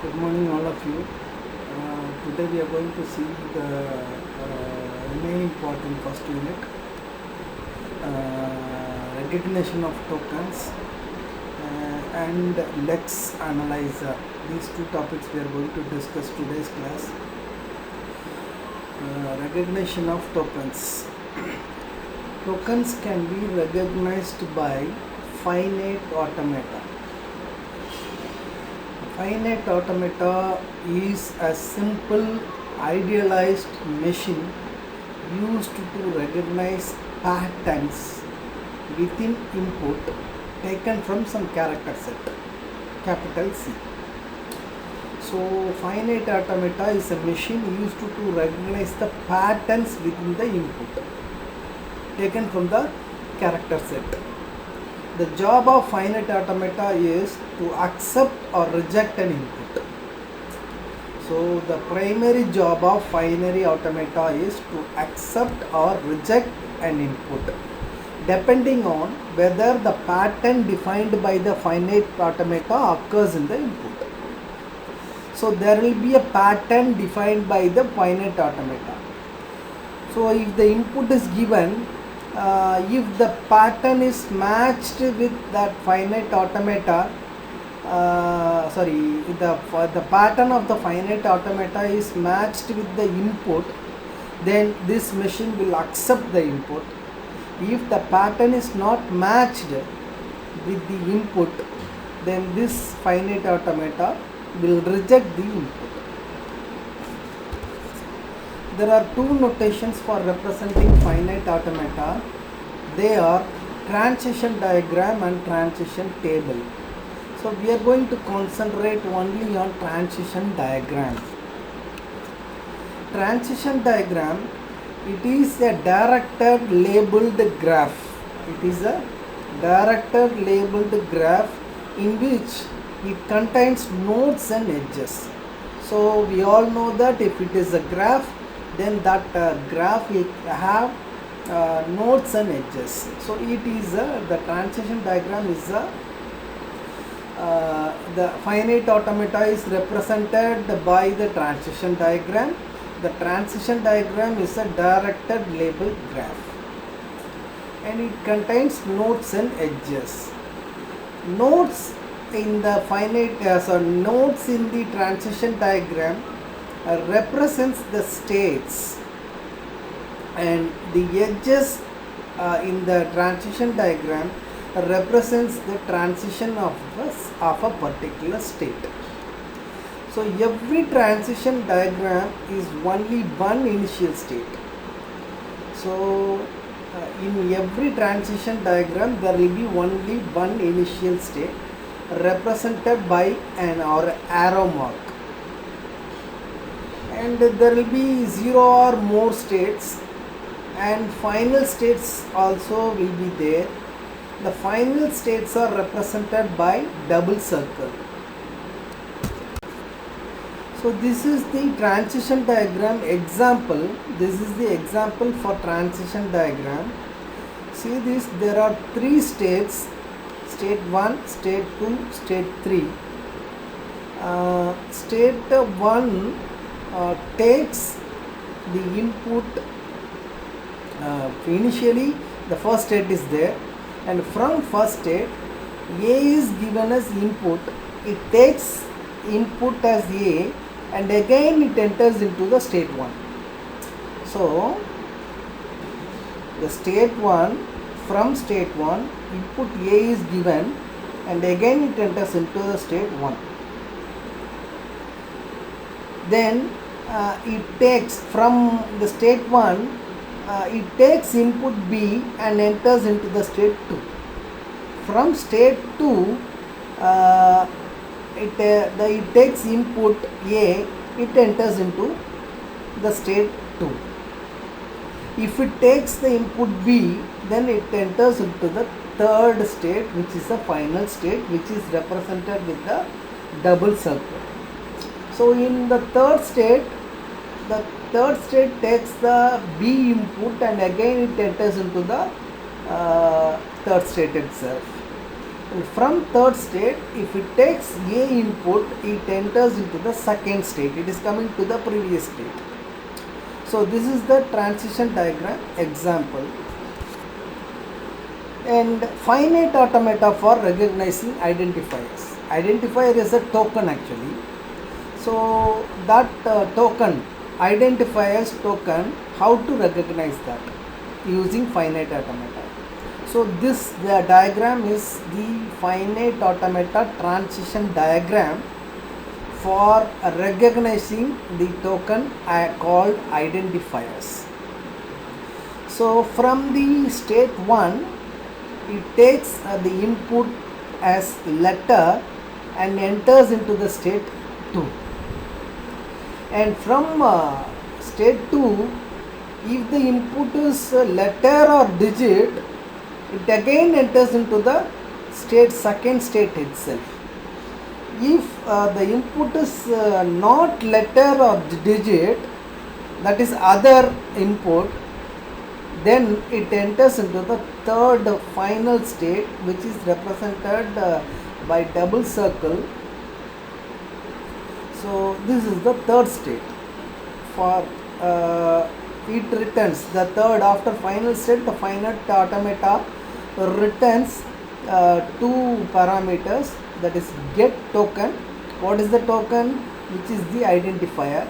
Good morning, all of you. Today we are going to see the remaining part in first unit, recognition of tokens and Lex Analyzer. These two topics we are going to discuss today's class. Recognition of tokens. Tokens can be recognized by finite automata. Finite automata is a simple idealized machine used to recognize patterns within input taken from some character set, capital C. So finite automata is a machine used to recognize the patterns within the input taken from the character set. The job of finite automata is to accept or reject an input. So the primary job of finite automata is to accept or reject an input depending on whether the pattern defined by the finite automata occurs in the input. So there will be a pattern defined by the finite automata. So if the input is given, if the pattern is matched with that finite automata, the pattern of the finite automata is matched with the input, then this machine will accept the input. If the pattern is not matched with the input, then this finite automata will reject the input. There are two notations for representing finite automata. They are transition diagram and transition table. So we are going to concentrate only on transition diagram. Transition diagram, it is a directed labeled graph. It is a directed labeled graph in which it contains nodes and edges. So we all know that if it is a graph, then that graph will have nodes and edges. So it is the transition diagram is the finite automata is represented by the transition diagram. The transition diagram is a directed label graph and it contains nodes and edges. Nodes in the nodes in the transition diagram represents the states, and the edges in the transition diagram represents the transition of a particular state. So every transition diagram is only one initial state. So in every transition diagram there will be only one initial state represented by an arrow mark, and there will be 0 or more states, and final states also will be there. The final states are represented by double circle. So this is the transition diagram example. This is the example for transition diagram. See this, there are 3 states: state 1, state 2, state 3. State 1 takes the input. Initially the first state is there, and from first state A is given as input. It takes input as A and again it enters into the state 1. So the state 1, from state 1 input A is given and again it enters into the state 1. Then it takes from the state 1, it takes input B and enters into the state 2. From state 2, it takes input A, it enters into the state 2. If it takes the input B, then it enters into the third state, which is the final state, which is represented with the double circle. So in the third state takes the B input and again it enters into the third state itself. And from third state, if it takes A input, it enters into the second state. It is coming to the previous state. So this is the transition diagram example. And finite automata for recognizing identifiers. Identifier is a token actually. So that token, identifiers token, how to recognize that using finite automata. So the diagram is the finite automata transition diagram for recognizing the token called identifiers. So from the state 1, it takes the input as letter and enters into the state 2. And from state 2, if the input is letter or digit, it again enters into the second state itself. If the input is not letter or digit, that is other input, then it enters into the third final state, which is represented by double circle. So this is the third state. For it returns the third after final state, the finite automata returns two parameters, that is get token. What is the token? Which is the identifier,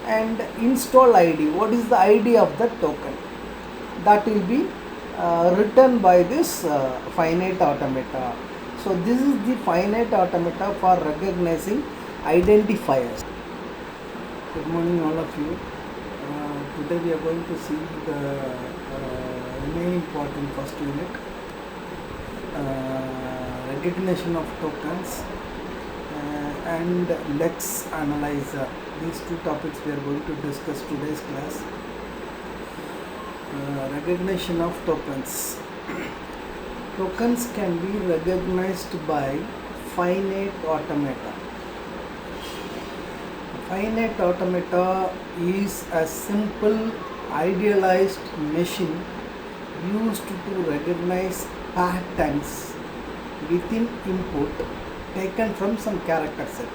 and install ID. What is the ID of the token? That will be written by this finite automata. So this is the finite automata for recognizing identifiers. Good morning all of you. Today we are going to see the remaining part in first unit, recognition of tokens and Lex analyzer. These two topics we are going to discuss today's class. Recognition of tokens. Tokens can be recognized by finite automata. Finite automata is a simple idealized machine used to recognize patterns within input taken from some character set,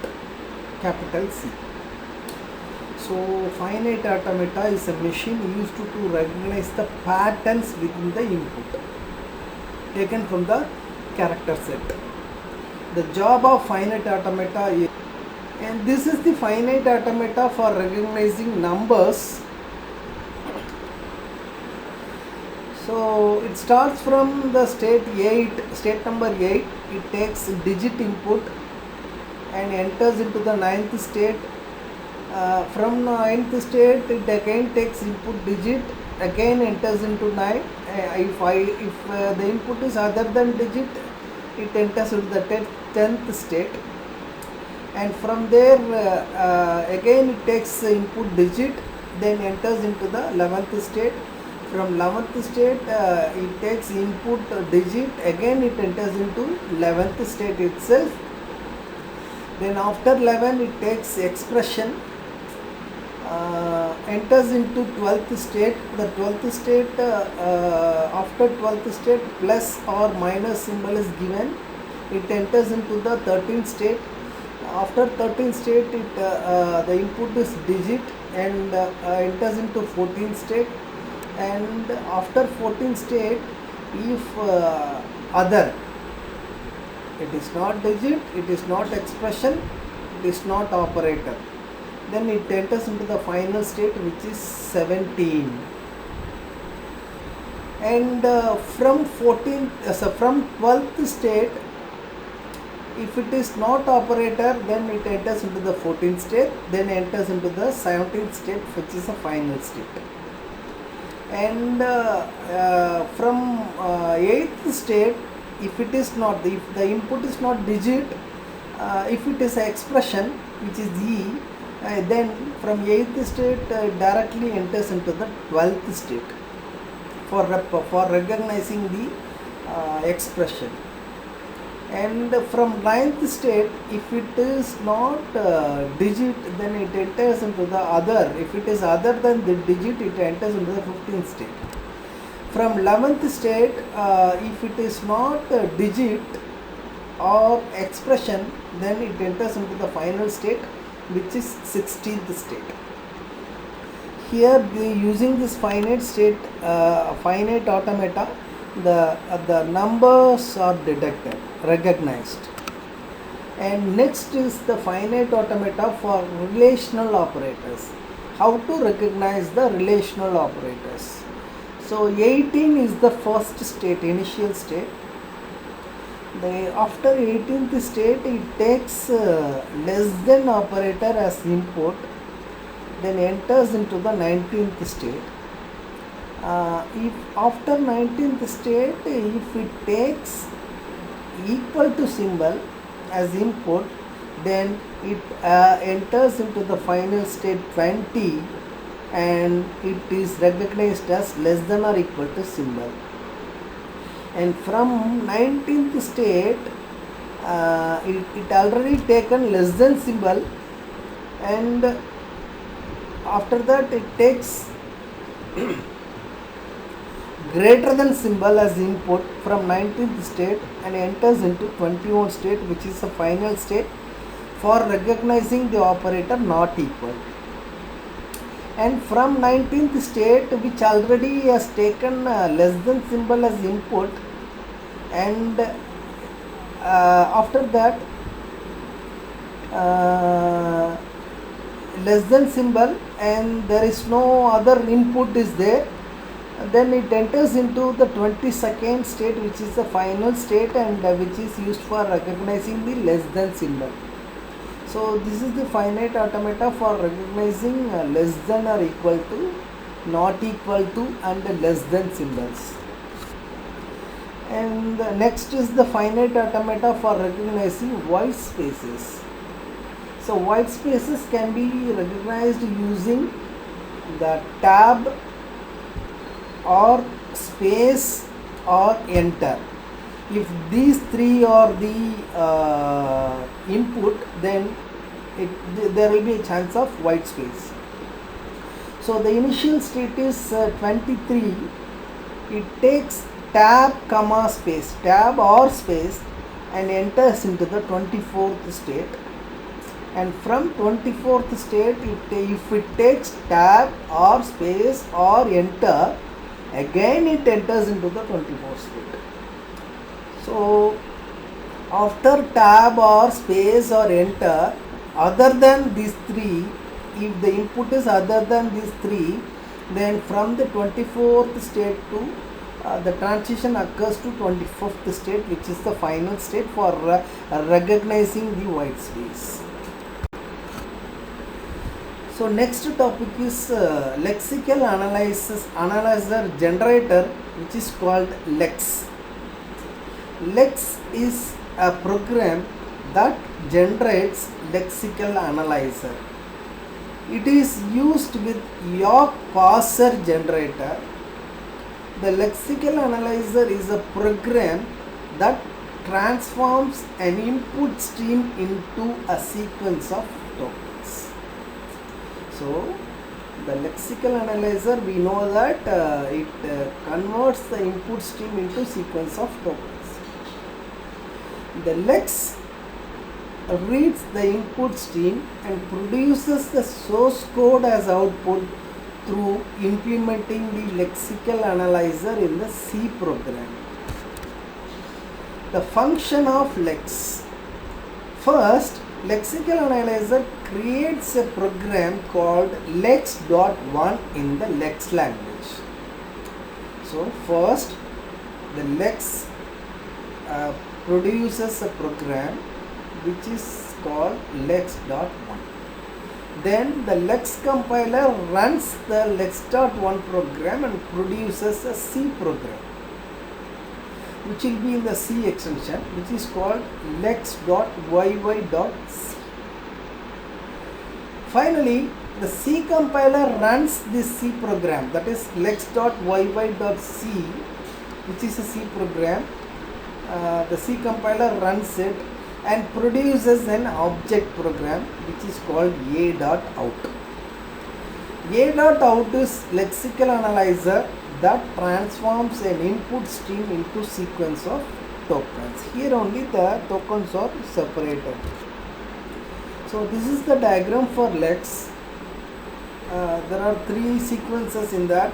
capital C. So finite automata is a machine used to recognize the patterns within the input taken from the character set. The job of finite automata is, and this is the finite automata for recognizing numbers. So it starts from the state number 8, it takes digit input and enters into the 9th state. From 9th state, it again takes input digit, again enters into 9. If the input is other than digit, it enters into the 10th state. And from there again it takes input digit, then enters into the 11th state. From 11th state it takes input digit, again it enters into 11th state itself. Then after 11 it takes expression, enters into 12th state. The 12th state, after 12th state plus or minus symbol is given, it enters into the 13th state. After 13th state, the input is digit and enters into 14th state. And after 14th state, if other, it is not digit, it is not expression, it is not operator, then it enters into the final state, which is 17. And from 12th state, if it is not operator, then it enters into the 14th state, then enters into the 17th state, which is a final state. And from 8th state, if it is not, if the input is not digit, if it is an expression which is E, then from 8th state directly enters into the 12th state for recognizing the expression. And from 9th state, if it is not digit, then it enters into the other. If it is other than the digit, it enters into the 15th state. From 11th state, if it is not digit, or expression, then it enters into the final state, which is 16th state. Here, using this finite automata, the numbers are detected, recognized. And next is the finite automata for relational operators. How to recognize the relational operators? So 18 is the first state, initial state. After 18th state, it takes less than operator as input, then enters into the 19th state. If after 19th state, if it takes equal to symbol as input, then it enters into the final state 20, and it is recognized as less than or equal to symbol. And from 19th state, it already taken less than symbol, and after that it takes greater than symbol as input from 19th state and enters into 21st state, which is the final state for recognizing the operator not equal. And from 19th state, which already has taken less than symbol as input, and after that less than symbol and there is no other input is there, then it enters into the 22nd state, which is the final state and which is used for recognizing the less than symbol. So this is the finite automata for recognizing less than or equal to, not equal to and less than symbols. And next is the finite automata for recognizing white spaces. So white spaces can be recognized using the tab or space or enter. If these three are the input, then there will be a chance of white space. So the initial state is 23. It takes tab comma space, tab or space, and enters into the 24th state. And from 24th state, if it takes tab or space or enter, again it enters into the 24th state. So after tab or space or enter, other than these three, if the input is other than these three, then from the 24th state to the transition occurs to 25th state, which is the final state for recognizing the white space. So next topic is lexical analyzer generator, which is called LEX. LEX is a program that generates lexical analyzer. It is used with Yawk parser generator. The lexical analyzer is a program that transforms an input stream into a sequence of tokens. So the lexical analyzer, we know that it converts the input stream into sequence of tokens. The LEX reads the input stream and produces the source code as output through implementing the lexical analyzer in the C program. The function of LEX. First, lexical analyzer creates a program called lex.1 in the LEX language. So first, the LEX produces a program which is called lex.1. Then the LEX compiler runs the lex.1 program and produces a C program, which will be in the C extension, which is called lex.yy.c. Finally, the C compiler runs this C program, that is lex.yy.c, which is a C program. The C compiler runs it and produces an object program which is called a.out. A.out is lexical analyzer that transforms an input stream into sequence of tokens. Here only the tokens are separated. So this is the diagram for Lex. There are three sequences in that.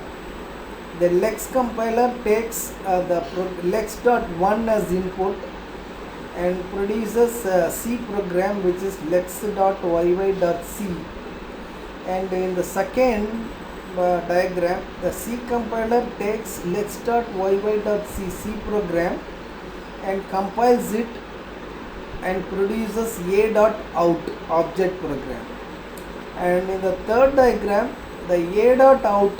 The Lex compiler takes the Lex.1 as input and produces a C program which is lex.yy.c, and in the second diagram the C compiler takes lex.yy.c C program and compiles it and produces a.out object program, and in the third diagram the a.out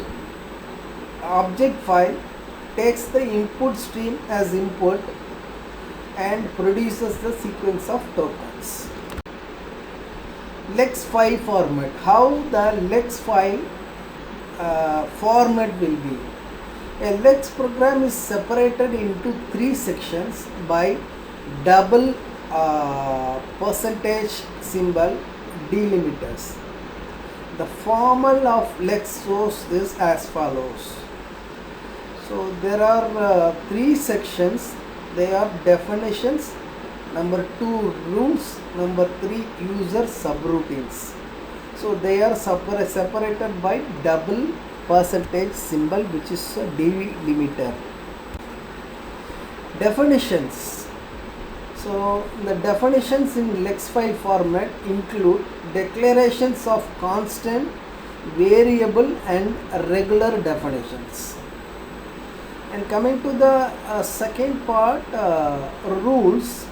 object file takes the input stream as input and produces the sequence of tokens. Lex file format. How the Lex file format will be. A Lex program is separated into three sections by double percentage symbol delimiters. The formal of Lex source is as follows. So there are three sections. They are definitions, number 2 rules, number 3 user subroutines. So they are separated by double percentage symbol, which is a delimiter. Definitions. So the definitions in Lex file format include declarations of constant, variable and regular definitions. And coming to the second part, rules,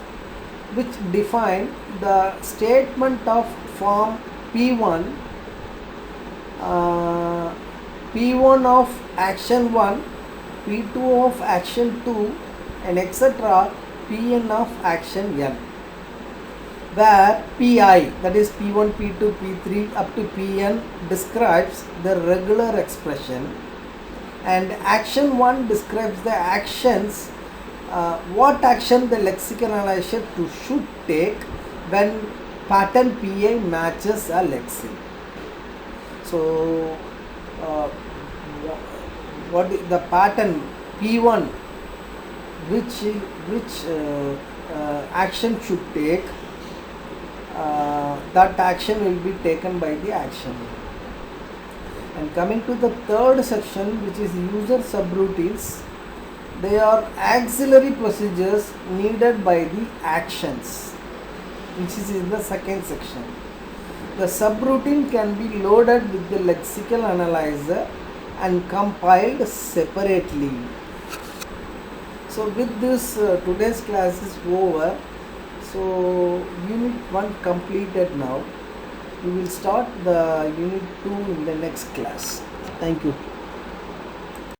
which define the statement of form P1, P1 of action 1, P2 of action 2 and etc. Pn of action n, where Pi, that is P1, P2, P3 up to Pn, describes the regular expression, and action 1 describes the actions, what action the lexical analyzer should take when pattern Pi matches a lexile. So what is the pattern P1, which action should take, that action will be taken by the action. And coming to the third section, which is user subroutines, they are auxiliary procedures needed by the actions, which is in the second section. The subroutine can be loaded with the lexical analyzer and compiled separately. So with this, today's class is over. So unit 1 completed now. We will start the unit 2 in the next class. Thank you.